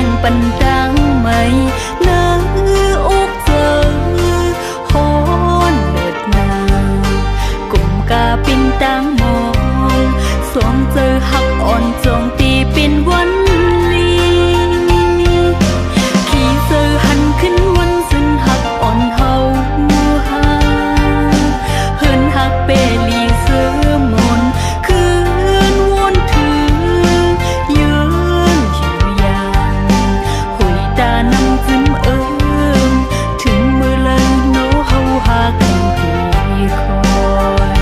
งปันดังไม่เนื้ออกเจอฮอนเลิดนากลุ่มกาปินตังมองสวมเจอหักอ่อนจงตีเป็นวันลีขี่เจอหันขึ้นวันซึ่งหักอ่อนเฮาหาเฮินหักเปลีเสือมนคืนวนถือยืนอยู่ยางหุยตานำจิ้มถึงมือเลยโนเฮาหากันปีคอย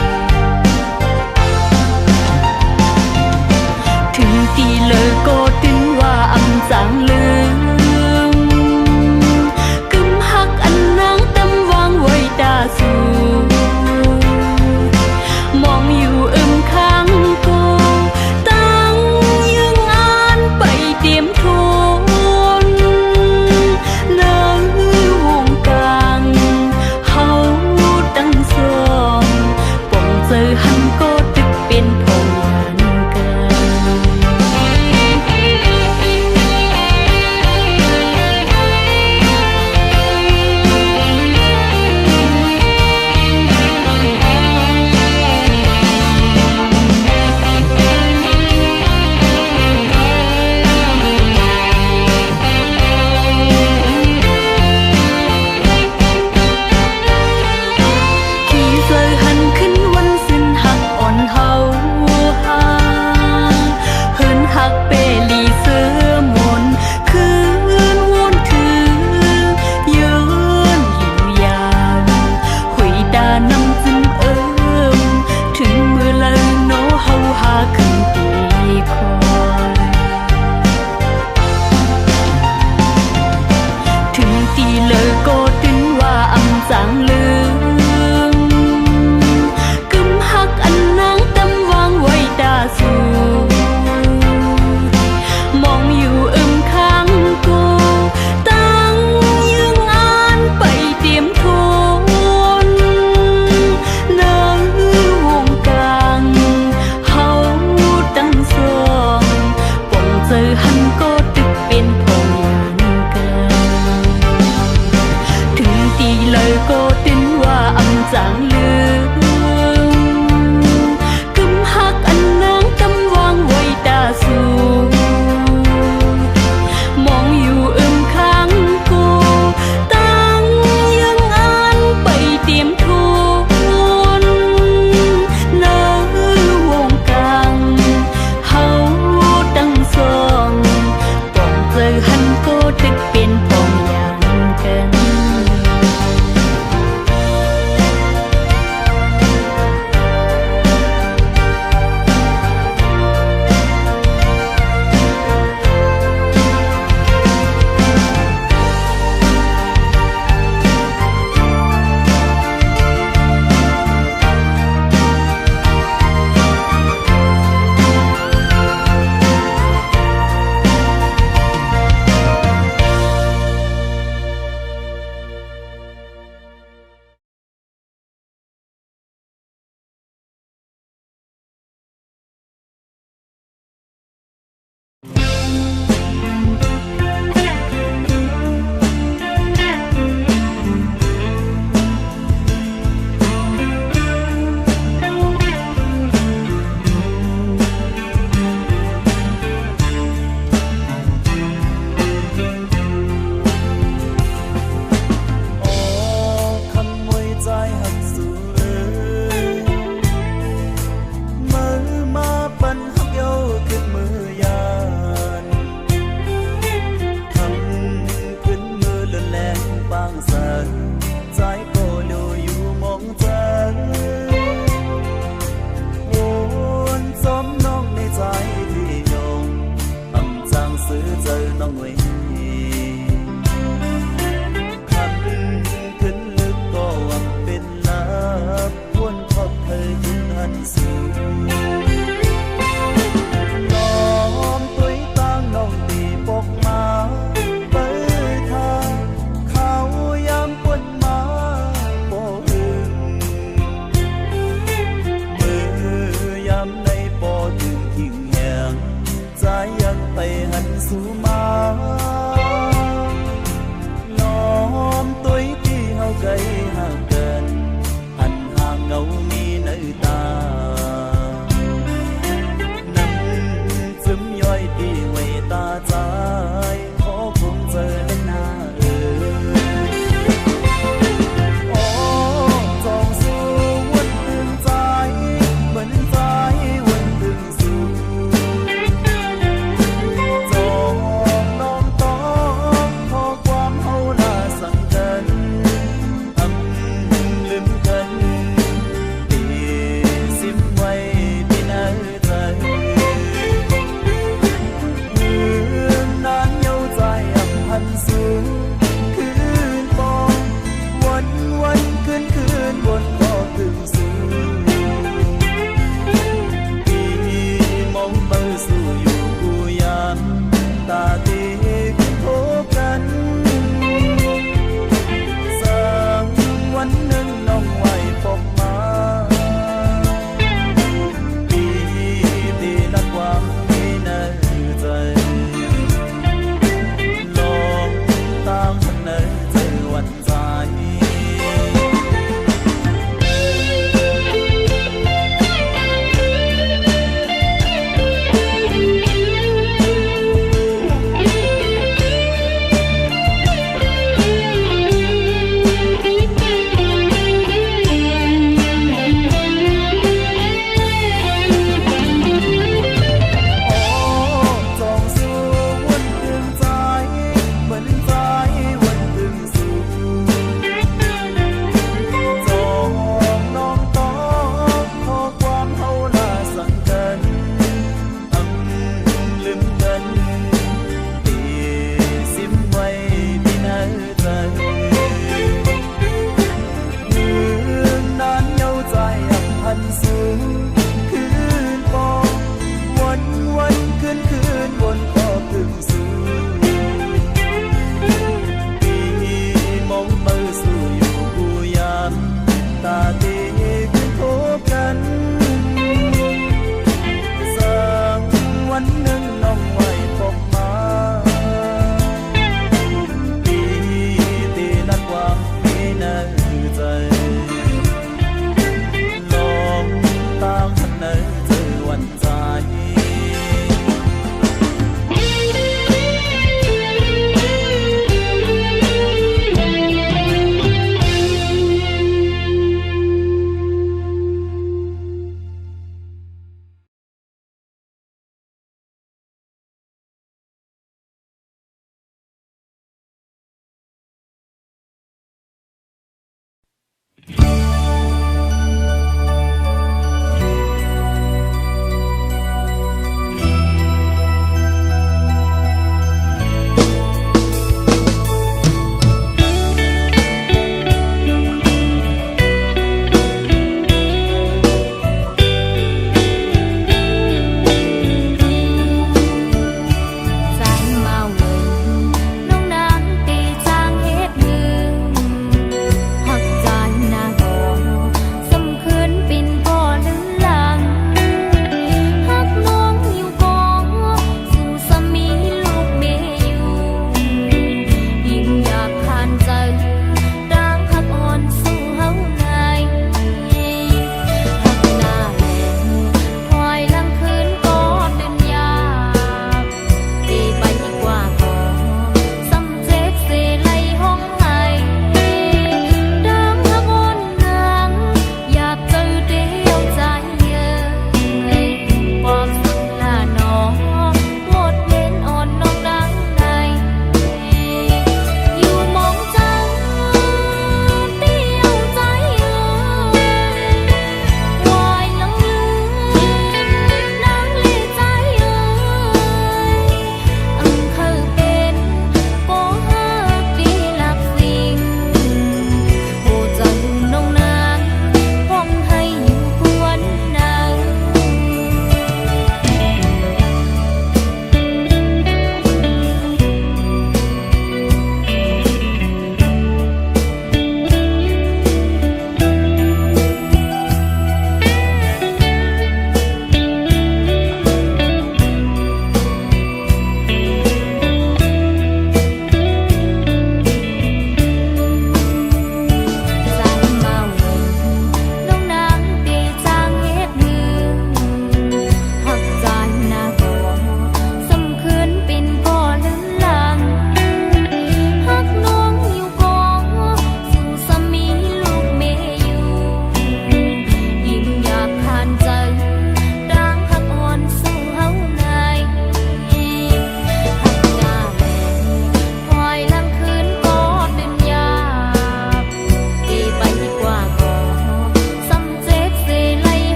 ถึงตีเลยก็ตึงว่าอำจางลืมกึมหักอันนางตำวางไว้ตาสูมองอยู่ข้างกูตั้งยังอ่านไปเตรียมทนเนื้อวงกลางเฮาตั้งสองป่องเจอหันก็ตึกเป็นพงกันที่เจอหันขึ้นวันสิ้นหักอ่อนเฮาหาเฮินหักเปลีเสือมนคืนวนถือยืนอยู่ยามหุยตานำจิ้มถึงมือเลยโนเฮาหาขึ้นตีคอยถึงตีเลยก็ตึงว่าอำจางลืมกึมหักอันนางตำวางไว้ตาสูมองอยู่ข้างกูตั้งยังอ่านไปเตรียมทนเนื้อวงกลางเฮาตั้งสองป่องเจอหันก็ตึกเป็นพงกันถึงตีเลยก็ตึงว่าอำจางลืมกึมหักอันนางตำวางไว้ตาสูมองอยู่ข้างกูตั้งยังอ่านไปเตรียมทนเนื้อวงกลางเฮาตั้งสองป่องเจอหันก็ตึกเป็นพงอย่างกัน ไปหันสู่มา นสูงคืนปองวันคืนวนก็ถึงสูงปีมองเบอสู่อยู่กูยันตาตีโทกันสักวันหนึ่งน้องไหวพบมาปีที่นักหวังในใจลองตา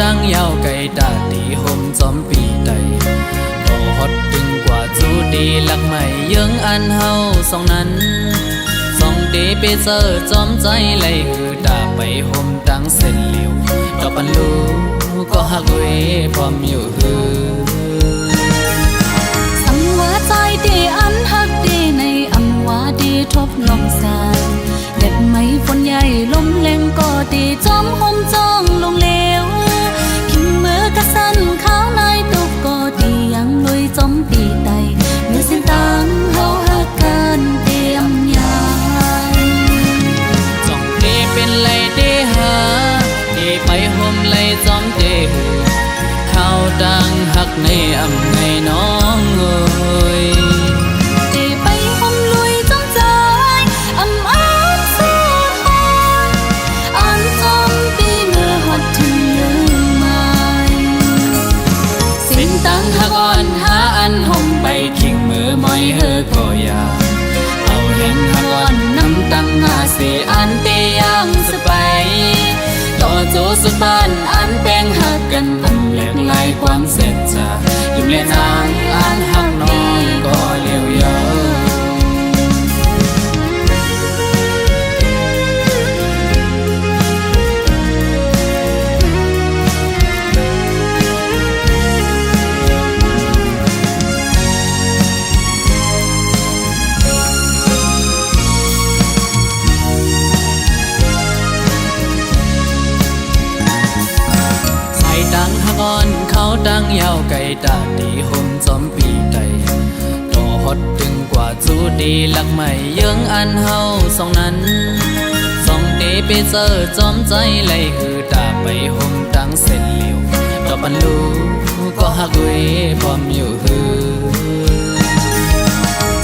ตั้งยาวไก่ตาตีห่มจอมปีใดก็ฮอดถึงกว่าจูดีหลักใหม่ยังอันเฮาสองนั้นสองเดไปเจอจอมใจไหลคือตาไปห่มตั้งเส้นเหลียวดอกปันลูก็หักเวพร้อมอยู่ฮือสังว่าใจเดอันหักเดในอำว่าเดทบลองสายเด็ดไม้ฝนใหญ่ลมแรงก็เดจอมห่มจ้องลงเลวขิงมือกระสันข้าวในตุกก็ดียังลุยจอมปีไตเมื่อเส้นตังเฮาหักกันเตรียมยายจ้องเดเป็นไรเดหาเดไปห่มไหลจอมเดข้าวดังหักในอำไงน้องเอ้ยเดไปห่มลุยจอมใจอำอ้อนสู้ทนอันจอมปีเมื่อฮอดถึงเลืมไม่สิ้นตังหักอ่อนหาอันห่มไปขิงมือมอยเฮอก็อยากเอาเห็นหักอ่อนน้ำตังหาเสียอันเตยังสบายต่อโจสุดบ้านอันแป้งหักกันอันแหลกลายความเสร็จจะยุ่มเล่นนางอันหักน้องก็เลี้ยวเยอะดังหักอ่อนเขาดังยาวไก่ตาดีห่มจอมปีใดต่อฮอดถึงกว่าจูดีหลักใหม่ยังอันเฮาสองนั้นสองเดไปเจอจอมใจไหลคือตาไปห่มตั้งเส้นเหลียวดอกปันลูก็หักเวพร้อมอยู่ฮือ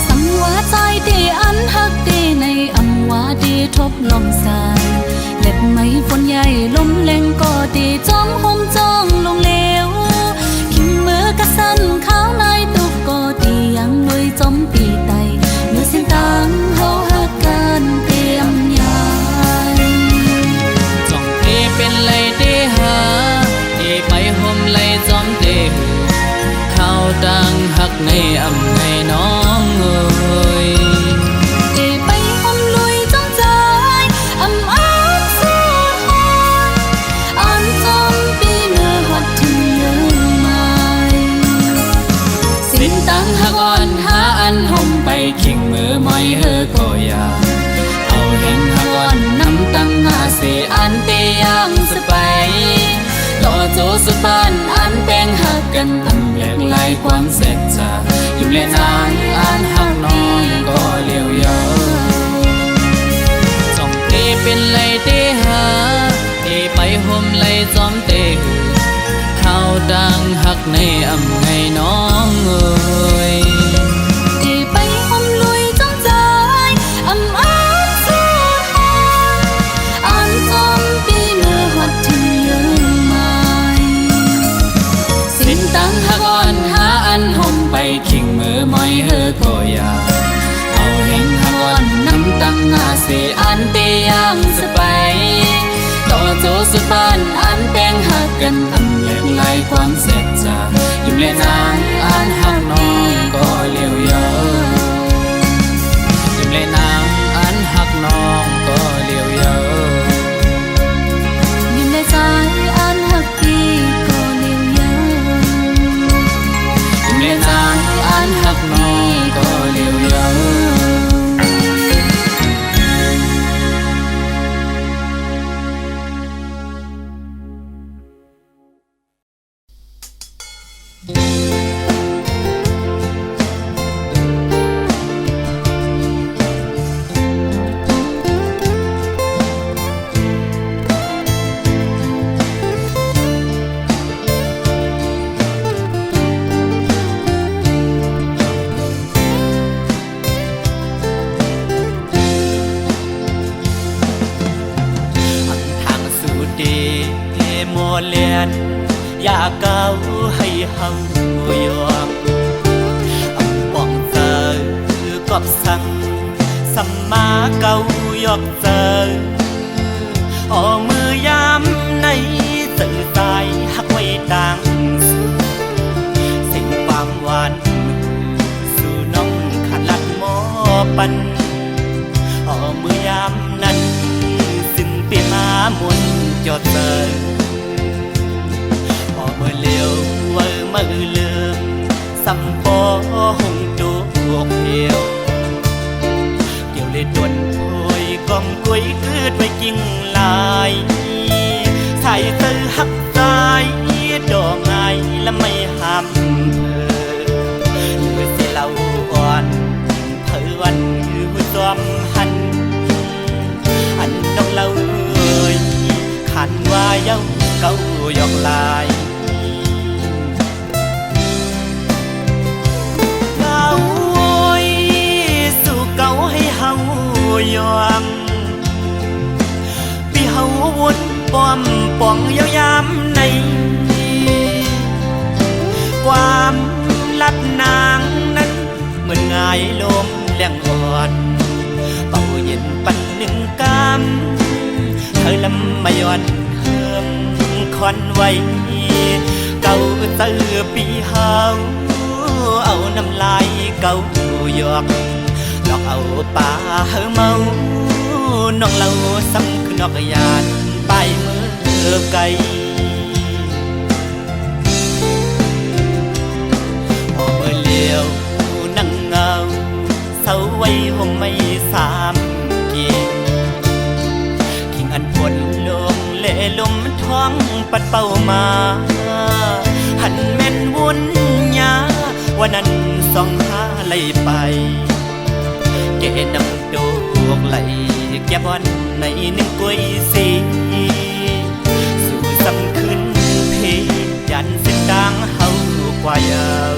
สังว่าใจเดอันหักเดในอำว่าเดทบลมสายเล็ดไม้ฝนใหญ่ลมแรงก็เดจอมห่มจ้องลงเลวขิงมือกระสันข้าวในตุกก็ดียังลุยจอมปีไตเมื่อเส้นตังเฮาหักกันเตรียมยายจ้องเดเป็นไรเดหาเดไปห่มไหลจอมเดข้าวดังหักในอำไงน้องเอ้ยเดไปห่มลุยจอมใจอำอ้อนสู้ทนอันจอมปีเมื่อฮอดถึงเลืมไม่สิ้นตังหักอ่อนหาอันห่มไปขิงมือมอยเฮอก็อยากเอาเห็นหักอ่อนน้ำตังหาเสียอันเตยังสบายต่อโจสุดบ้านอันแป้งหักกันอันแหลกลายความเสร็จจะยุ่มเล่นนางอันหักน้องก็เลี้ยวเยอะจ้องเตเป็นไรเตหาเตไปห่มไหลจอมเตข้าวดังหักในอำไงน้องเอ้ยเดไปห่มลุยจอมใจอำอ้อนสู้ทนอันจอมปีเมื่อฮอดถึงเลืมไม่สิ้นตังหักอ่อนหาอันห่มไปขิงมือมอยเฮอก็อยากเอาเห็นหักอ่อนน้ำตังหาเสียอันเตยังสบายต่อโจสุดบ้านอันแป้งหักกันอันแหลกลายความเสร็จจะยุ่มเล่นนางอันหักน้องก็เลี้ยวเยอะยุ่มเล่นนางอันหักน้องก็เลี้ยวเยอะยิ้มในใจอันหักพี่ก็เลี้ยวเยอะยิ้มเล่นนางอันหักน้องก็เลี้ยวเยอะเลียนอยากเก้าให้เฮายอมป้องเจอกอบสั่งสัมมาเก้ายอกเจออมือยามใน สื่อสายหักไว้ต่างสู่สิ่งความหวานสู่น้องขันลัดหมอปันมือยามนั้นสิ้นปีมามุนจอดเตอมือเลี้ยวมือเลือมสัมปอหงดูอกเหี่ยวเกี่ยวเลยดวนโอยกอมกุยคืดไว้กิ่งลายใส่ตื้อหักสายดอกไงและไม่ห้ามเหลือเสียเล่าอ่อนเพื่อวันคือซ้อมหันอันน้องเล่าเอ่ยขันว่าเย้าเก้าหยอกลายยองปีเฮาวนป้อมป่องยาวยามในความลัดนางนั้นเหมือนง่ายลมแรงอ่อนเป่าเย็นปันหนึ่งกำเธอลำมาย้อนเฮิมคอนไว้เก่าเตือปีเฮาเอาน้ำลายเก่าหยอกดอกเอาป่าเฮอเมาน้องเล่าซ้ำคือนอกยานไปมือไกลพอมือเลี้ยวนั่งเงาเศร้าไว้ห่มไม่สามเกียงขิงอันปวดลงเล่ลมท้องปัดเป่ามาหันแม่นวุ่นยาวันนั้นส่องหาไหลไปเกนำดอกไหลแก่บอนในหนึ่งกุยสีสู่สำคืนเพยันสิ้นดังเฮากว่ายาว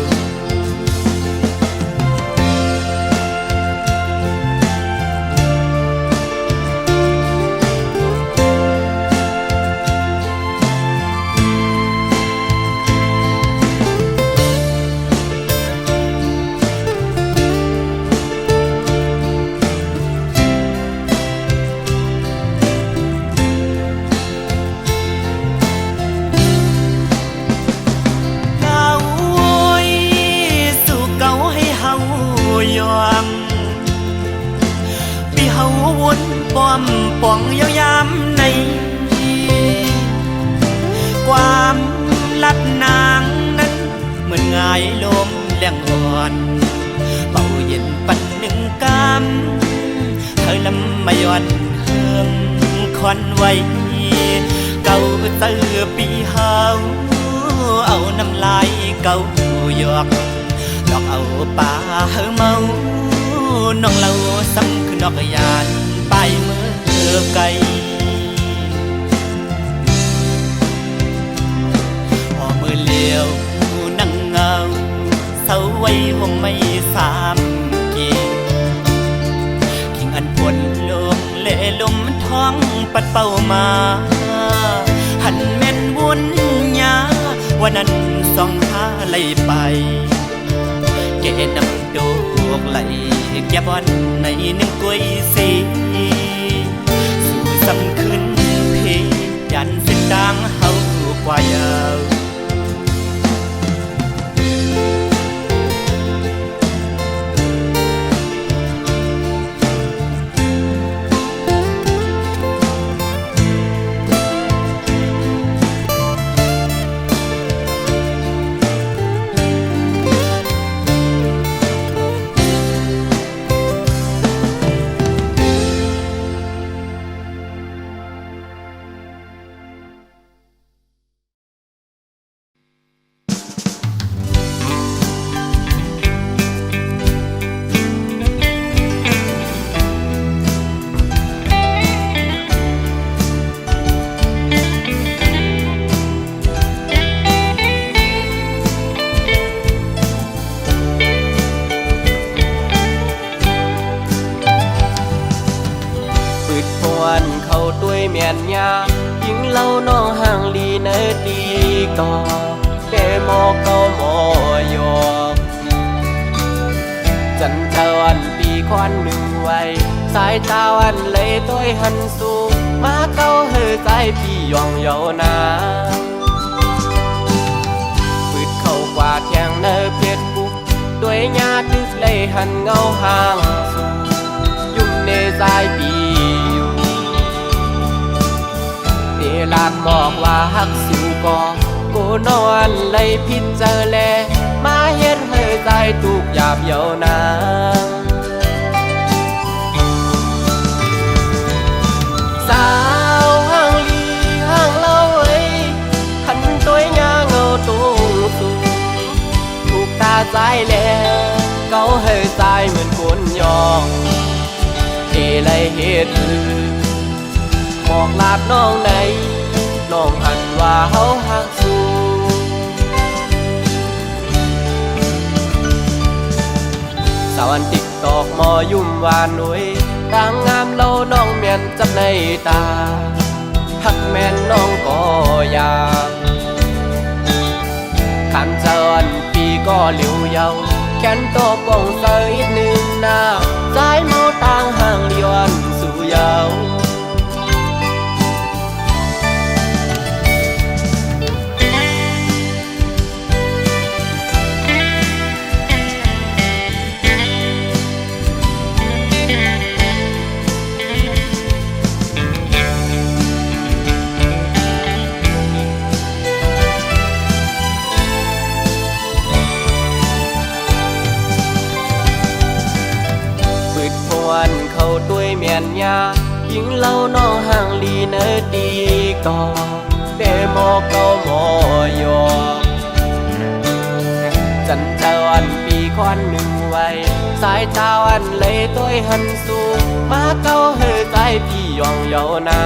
ป้อมป่องยาวยามในความลัดนางนั้นเหมือนง่ายลมแรงอ่อนเป่าเย็นปันหนึ่งกำเธอลำมาย้อนเฮิมคอนไว้เก่าเตือปีเฮาเอาน้ำลายเก่าหยอกดอกเอาป่าเฮอเมาน้องเล่าซ้ำคือนอกยานไปมือไกลพอมือเลี้ยวนั่งเงาเศร้าไว้ห่มไม่สามเกียงขิงอันปวดลมเล่ลมท้องปัดเป่ามาหันแม่นวุ่นยาวันนั้นส่องหาไหลไปเกนำดอกไหลแก่บอนในหนึ่งกุยสีสู่สำคืนเพยันสิ้นดังเฮากว่ายาว แม่นยายิงเล่าน้องห่างลีเนดีก่อเดโมเกาโมโยจันทวันปีควันหนึ่งไว้สายตาวันเลยต้อยหันสูง มาเก้าเฮอใจพี่ยองเยานาปืดเข้ากว่าแทงเนอเพียดบุกด้วยญาติเลยหันเงาห่างสูยุ่มเนใจปีอยู่เดลาดบอกว่าฮักสิวก็กูนอนเลยพิจารแลมาเฮ็ดเฮอใจถูกหยาบเยานาสาวห่างลีห่างเล่าเอ้ยขันตัวยาเงาตูสูถูกตาใจแล้วเก้าเฮอใจเหมือนคนยองเอเลยเฮ็ดบอกลาดน้องไหนน้องหันว่าเฮาหักสู้สาวอันติ๊กตอกมอยุ่มวานหนุ่ยต่างงามเล่าน้องเมียนจับในตาหักแม่นน้องก็อยากขันเจ้าอันปีก็เหลียวเยาแขนโตป่องเสยหนึ่งหน้าใจเมาต่างห่างเลียนสู่เยาวันเข้าด้วยเมียนยายิงเล่าน้องห่างลีเนอดีก่อเดโมเก้าหมอยอจันเจ้าอันปีควันหนึ่งไว้สายตาอันเลยตัวหันสูงมาเก้าเฮอใจพี่ยองเยานา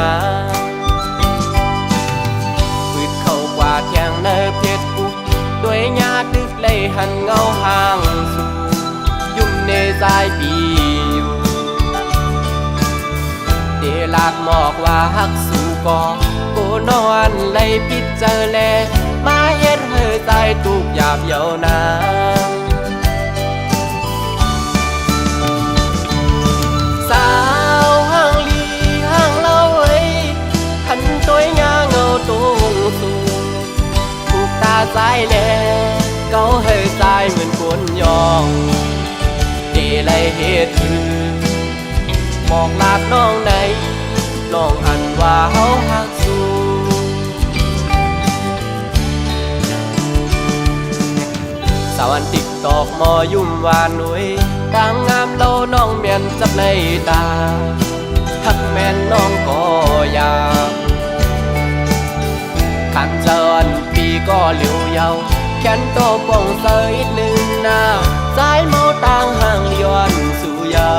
ปืดเข้ากว่าแทงเนอเพชรบุกด้วยญาติเลยหันเงาห่างสูงยุ่มเนใจปีเดลาดหมอกว่าฮักสู่ก่อกูนอนเลยพิจารแลมาเฮ็ดเฮอใจถูกหยาบเยานาสาวห่างลีห่างเล่าเอ้ยขันตัวยาเงาตูงสูงถูกตาใจแลเก้าเฮอใจเหมือนคนยองเดเลยเฮ็ดบอกลาดน้องไหนน้องหันว่าเฮาหักสู้สาวอันติ๊กตอกมอยุ่มวานหนุ่ยต่างงามเล่าน้องเมียนจับในตาหักแม่นน้องก็อยากขันเจ้าอันปีก็เหลียวเยาแขนโตป่องเสยหนึ่งหน้าสายเมาต่างห่างเลียนสู่เยา